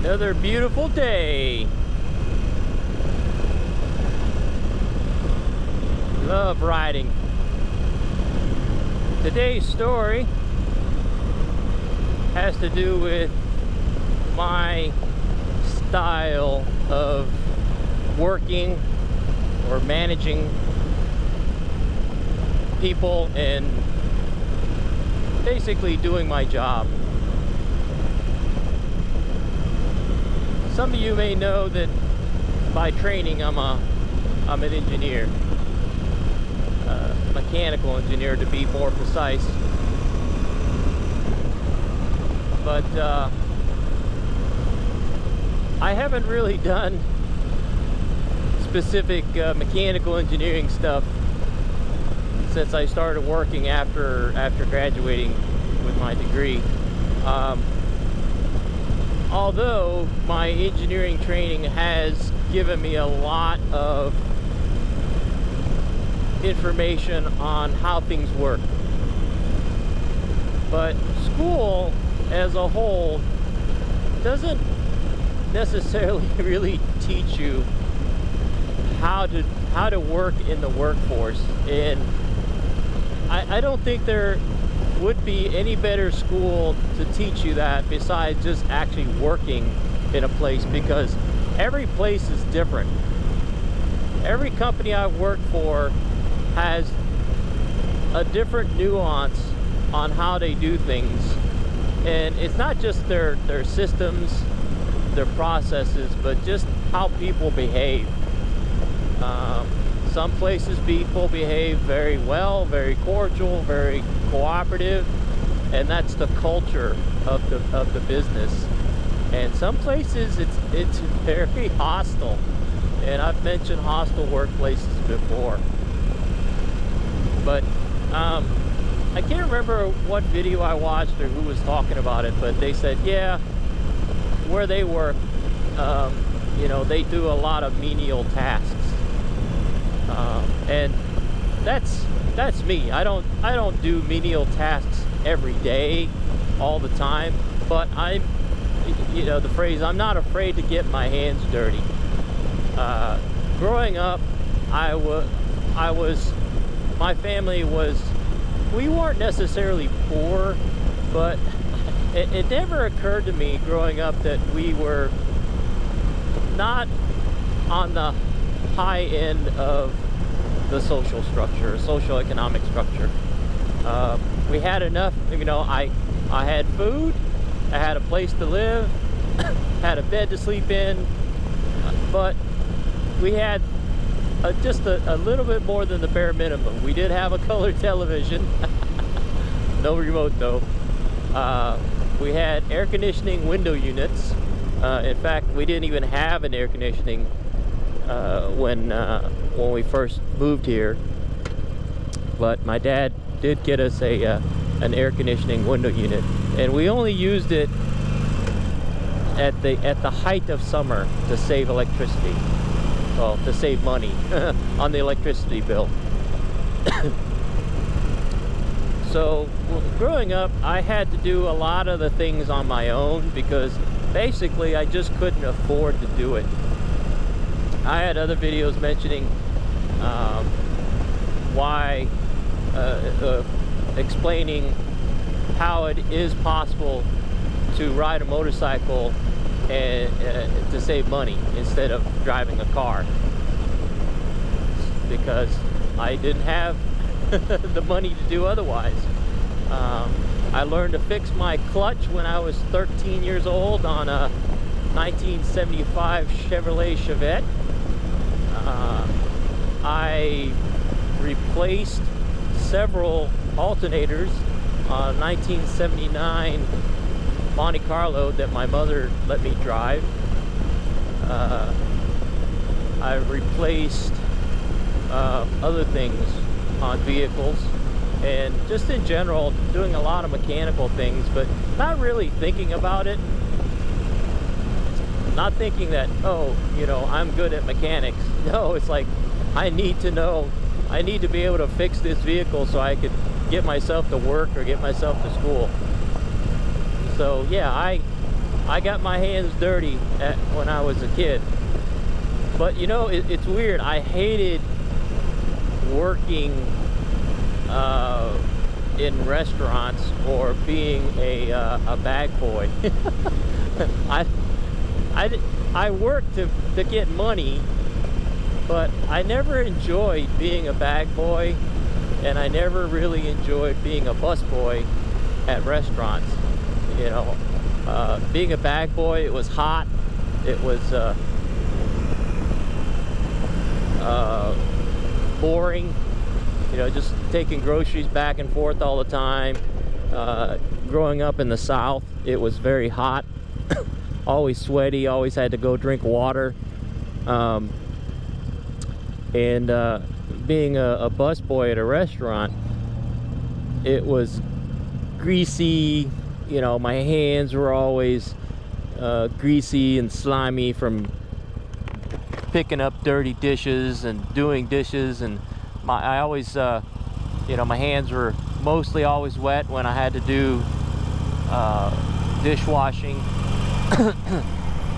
Another beautiful day. Love riding. Today's story has to do with my style of working or managing people and basically doing my job. Some of you may know that by training I'm an engineer, mechanical engineer to be more precise. But I haven't really done specific mechanical engineering stuff since I started working after graduating with my degree. Although my engineering training has given me a lot of information on how things work, but school as a whole doesn't necessarily really teach you how to work in the workforce. And I don't think there would be any better school to teach you that besides just actually working in a place, because every place is different. Every company I've worked for has a different nuance on how they do things, and it's not just their systems, their processes, but just how people behave. Some places people behave very well, very cordial, very cooperative, and that's the culture of the business. And some places it's very hostile, and I've mentioned hostile workplaces before. But I can't remember what video I watched or who was talking about it, but they said, yeah, where they work, you know, they do a lot of menial tasks. And that's me. I don't do menial tasks every day, all the time, but I'm, you know, the phrase, I'm not afraid to get my hands dirty. Growing up, my family was, we weren't necessarily poor, but it never occurred to me growing up that we were not on the high end of the social structure, social economic structure. We had enough, you know, I had food, I had a place to live, had a bed to sleep in, but we had just a little bit more than the bare minimum. We did have a color television, no remote though. We had air conditioning window units. In fact, we didn't even have an air conditioning when we first moved here, but my dad did get us an air conditioning window unit, and we only used it at the height of summer to save electricity, well, to save money on the electricity bill. So growing up, I had to do a lot of the things on my own because basically I just couldn't afford to do it. I had other videos mentioning explaining how it is possible to ride a motorcycle and to save money instead of driving a car, because I didn't have the money to do otherwise. I learned to fix my clutch when I was 13 years old on a 1975 Chevrolet Chevette. I replaced several alternators on a 1979 Monte Carlo that my mother let me drive. I replaced other things on vehicles, and just in general doing a lot of mechanical things, but not really thinking about it. Not thinking that, oh, you know, I'm good at mechanics. No, it's like, I need to know, I need to be able to fix this vehicle so I could get myself to work or get myself to school. So yeah, I got my hands dirty when I was a kid. But you know, it's weird. I hated working in restaurants or being a bag boy. I worked to get money, but I never enjoyed being a bag boy, and I never really enjoyed being a busboy at restaurants. You know, being a bag boy, it was hot, it was boring, you know, just taking groceries back and forth all the time. Growing up in the South, it was very hot, always sweaty, always had to go drink water. And being a busboy at a restaurant, it was greasy. You know, my hands were always greasy and slimy from picking up dirty dishes and doing dishes, and I always, you know, my hands were mostly always wet when I had to do dishwashing.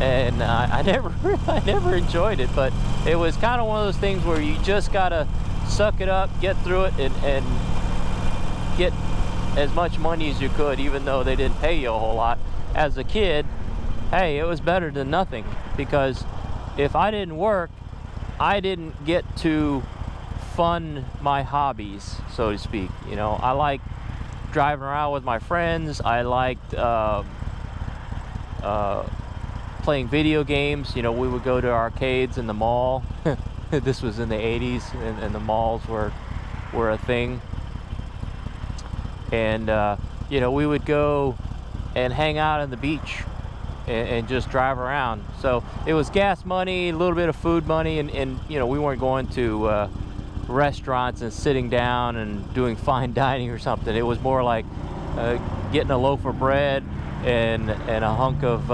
And I never enjoyed it, but it was kind of one of those things where you just gotta suck it up, get through it, and get as much money as you could, even though they didn't pay you a whole lot. As a kid, hey, it was better than nothing, because if I didn't work, I didn't get to fund my hobbies, so to speak. You know, I liked driving around with my friends. I liked playing video games. You know, we would go to arcades in the mall. This was in the 80s, and the malls were a thing. And you know, we would go and hang out on the beach and just drive around. So it was gas money, a little bit of food money, and you know, we weren't going to restaurants and sitting down and doing fine dining or something. It was more like getting a loaf of bread and a hunk of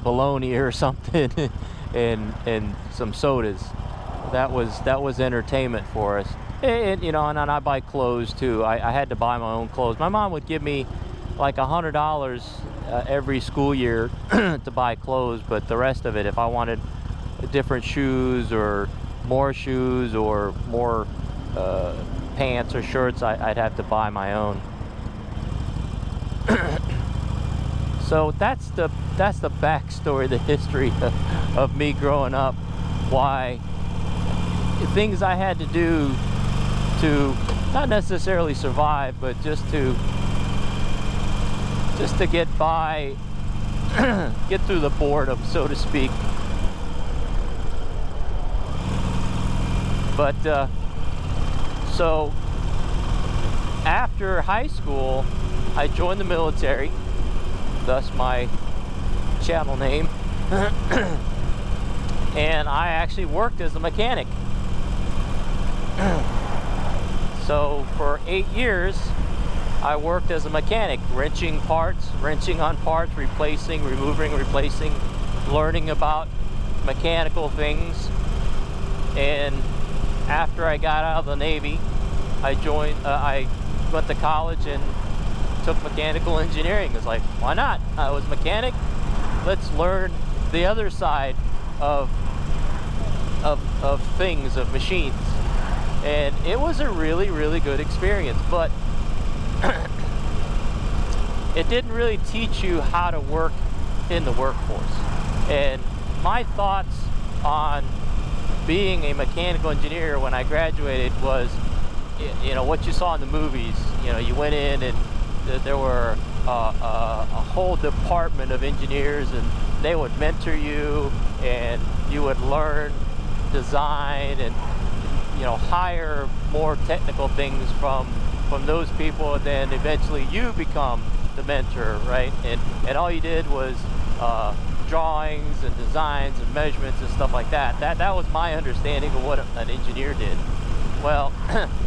bologna or something, and some sodas. That was entertainment for us. And you know, and I buy clothes too. I had to buy my own clothes. My mom would give me like $100 every school year to buy clothes, but the rest of it, if I wanted different shoes or more shoes or more pants or shirts, I'd have to buy my own. So that's the backstory, the history of me growing up. Why things I had to do to not necessarily survive, but just to get by, get through the boredom, so to speak. But so after high school, I joined the military, thus my channel name. And I actually worked as a mechanic. So for 8 years, I worked as a mechanic, wrenching on parts, replacing, removing, replacing, learning about mechanical things. And after I got out of the Navy, I went to college and took mechanical engineering. It's like, why not? I was a mechanic. Let's learn the other side of things, of machines. And it was a really, really good experience, but it didn't really teach you how to work in the workforce. And my thoughts on being a mechanical engineer when I graduated was, you know, what you saw in the movies. You know, you went in and there were a whole department of engineers, and they would mentor you, and you would learn design and, you know, hire more technical things from those people, and then eventually you become the mentor, right? And all you did was drawings and designs and measurements and stuff like that. That was my understanding of what an engineer did. Well,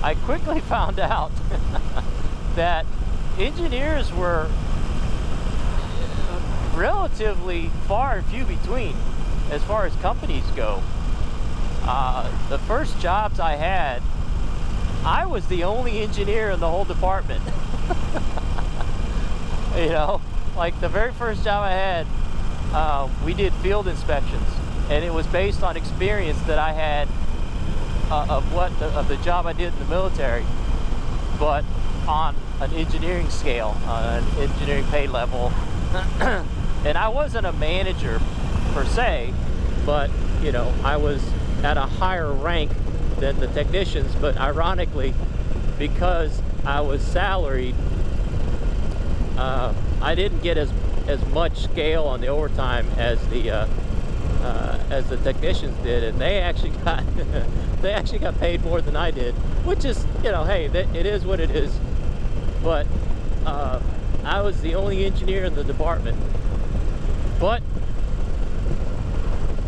I quickly found out that engineers were relatively far and few between as far as companies go. The first jobs I had, I was the only engineer in the whole department. You know, like the very first job I had, we did field inspections, and it was based on experience that I had of the job I did in the military, but on an engineering scale, on an engineering pay level. And I wasn't a manager per se, but you know, I was at a higher rank than the technicians. But ironically, because I was salaried, I didn't get as much scale on the overtime as the technicians did, and they actually got they actually got paid more than I did, which is, you know, hey, it is what it is. But I was the only engineer in the department. But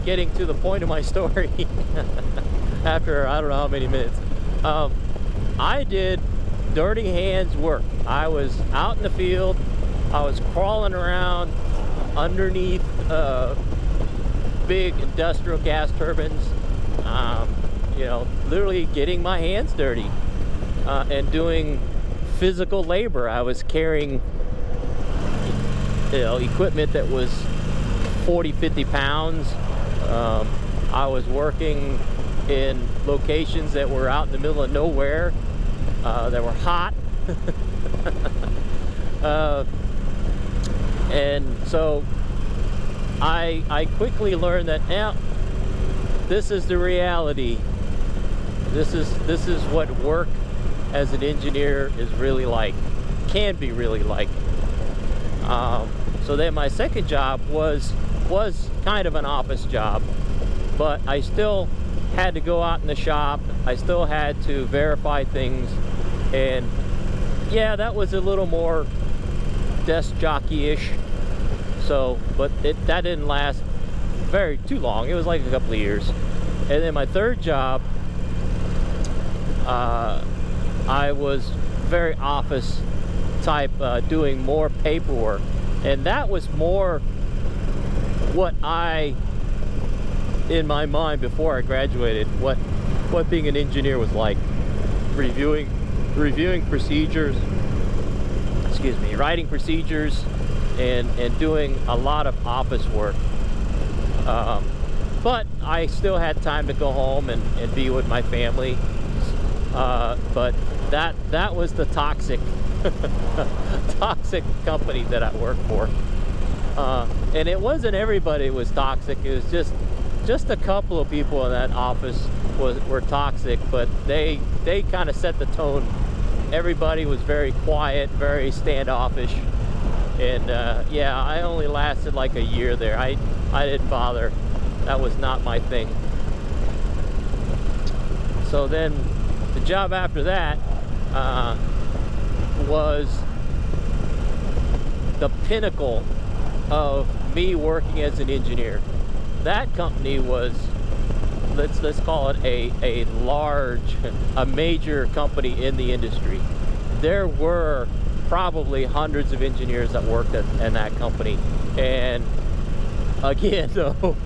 getting to the point of my story, after I don't know how many minutes, I did dirty hands work. I was out in the field. I was crawling around underneath big industrial gas turbines, you know, literally getting my hands dirty and doing physical labor. I was carrying, you know, equipment that was 40-50 pounds. I was working in locations that were out in the middle of nowhere, that were hot. And so I quickly learned that now this is the reality. This is what work as an engineer is really like, can be really like. So then my second job was kind of an office job, but I still had to go out in the shop. I still had to verify things, and yeah, that was a little more desk jockey-ish. So, but that didn't last too long. It was like a couple of years. And then my third job, I was very office type, doing more paperwork, and that was more what in my mind before I graduated, what being an engineer was like. Reviewing procedures, excuse me, writing procedures, and doing a lot of office work. But I still had time to go home and be with my family. But that was the toxic company that I worked for. And it wasn't everybody was toxic. It was just a couple of people in that office were toxic, but they kind of set the tone. Everybody was very quiet, very standoffish, and yeah, I only lasted like a year there. I didn't bother. That was not my thing. So then the job after that was the pinnacle of me working as an engineer. That company was, let's call it a major company in the industry. There were probably hundreds of engineers that worked in that company. And again, though,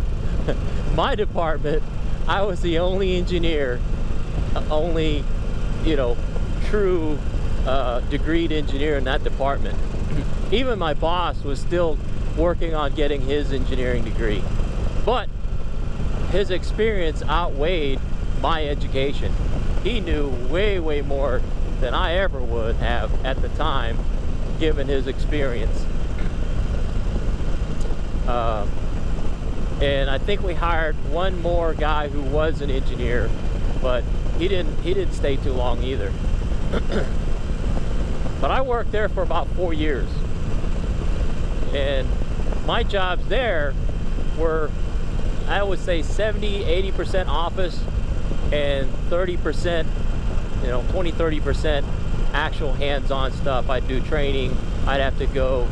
my department, I was the only engineer, only, you know, true degreed engineer in that department. Even my boss was still working on getting his engineering degree, but his experience outweighed my education. He knew way more than I ever would have at the time, given his experience. And I think we hired one more guy who was an engineer, but he didn't stay too long either. But I worked there for about 4 years, and my jobs there were, I would say, 70-80% office and 30%, you know, 20-30% actual hands-on stuff. I'd do training. I'd have to go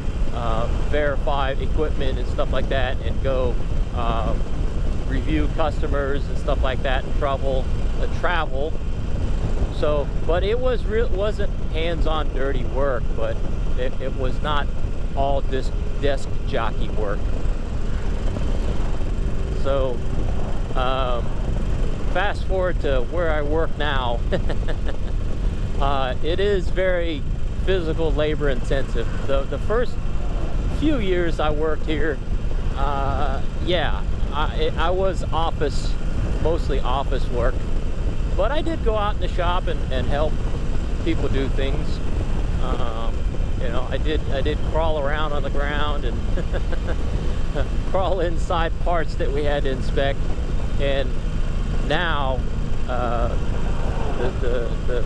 verify equipment and stuff like that, and go review customers and stuff like that, and travel. So, but it wasn't hands-on dirty work, but it was not all desk jockey work. So fast forward to where I work now. It is very physical labor intensive. The first few years I worked here, yeah, I was office, mostly office work, but I did go out in the shop and help people do things. You know, I did crawl around on the ground and crawl inside parts that we had to inspect. And now the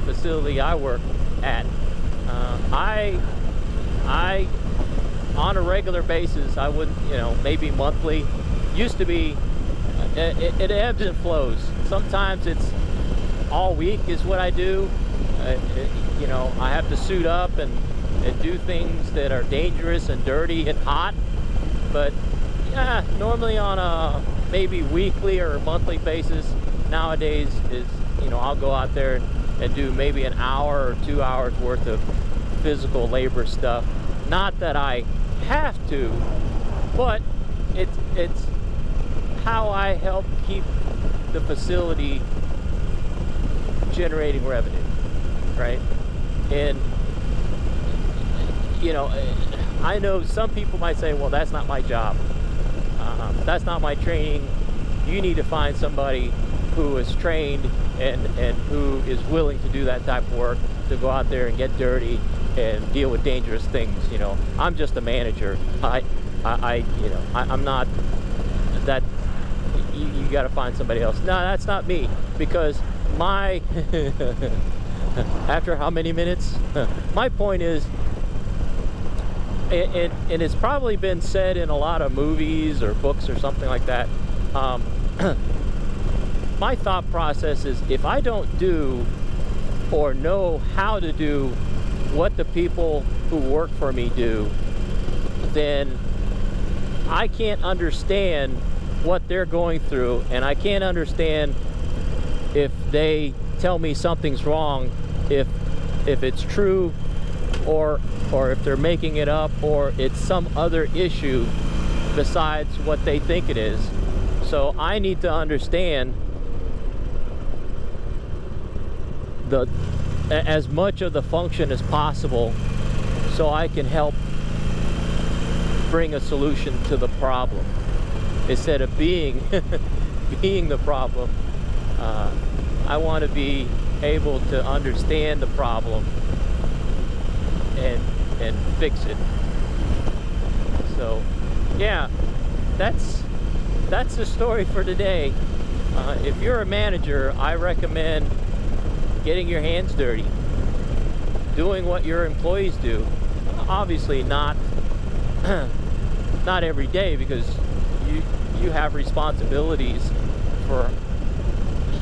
facility I work at, I on a regular basis, I wouldn't, you know, maybe monthly, used to be, it ebbs and flows. Sometimes it's all week is what I do. You know, I have to suit up and do things that are dangerous and dirty and hot. But yeah, normally on a maybe weekly or monthly basis nowadays is, you know, I'll go out there and do maybe an hour or 2 hours worth of physical labor stuff. Not that I have to, but it's how I help keep the facility generating revenue, right? And you know, I know some people might say, well, that's not my job, that's not my training. You need to find somebody who is trained and who is willing to do that type of work, to go out there and get dirty and deal with dangerous things. You know, I'm just a manager. I'm not that. You got to find somebody else. No, that's not me, because my after how many minutes? My point is, and it's probably been said in a lot of movies or books or something like that. My thought process is, if I don't do or know how to do what the people who work for me do, then I can't understand what they're going through, and I can't understand if they tell me something's wrong, if it's true, or if they're making it up, or it's some other issue besides what they think it is. So I need to understand as much of the function as possible, so I can help bring a solution to the problem instead of being being the problem. I want to be able to understand the problem and fix it. So yeah, that's the story for today. If you're a manager, I recommend getting your hands dirty, doing what your employees do. Obviously not not every day, because you have responsibilities for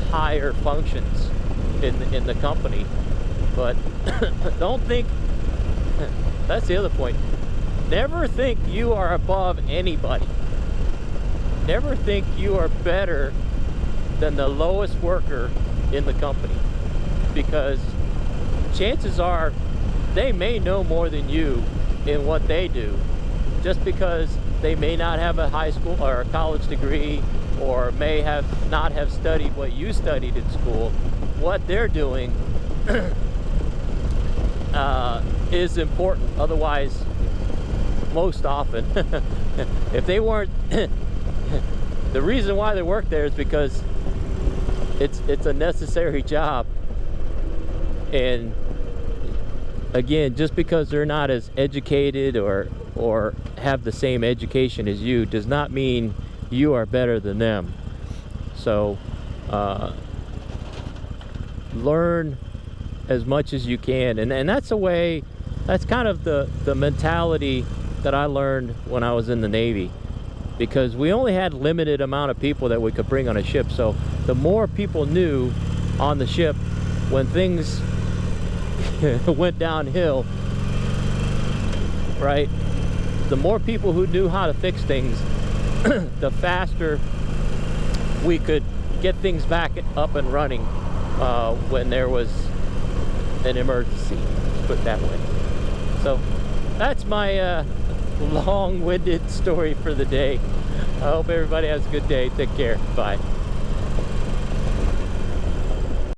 higher functions in the company. But don't think, that's the other point, never think you are above anybody. Never think you are better than the lowest worker in the company, because chances are they may know more than you in what they do, just because they may not have a high school or a college degree, or may not have studied what you studied in school. What they're doing is important. Otherwise, most often, if they weren't, the reason why they work there is because it's a necessary job. And again, just because they're not as educated or have the same education as you does not mean you are better than them. So learn as much as you can, and that's a way, that's kind of the mentality that I learned when I was in the Navy, because we only had limited amount of people that we could bring on a ship. So the more people knew on the ship when things went downhill, right, the more people who knew how to fix things, the faster we could get things back up and running when there was an emergency, put it that way. So that's my long-winded story for the day. I hope everybody has a good day. Take care. Bye.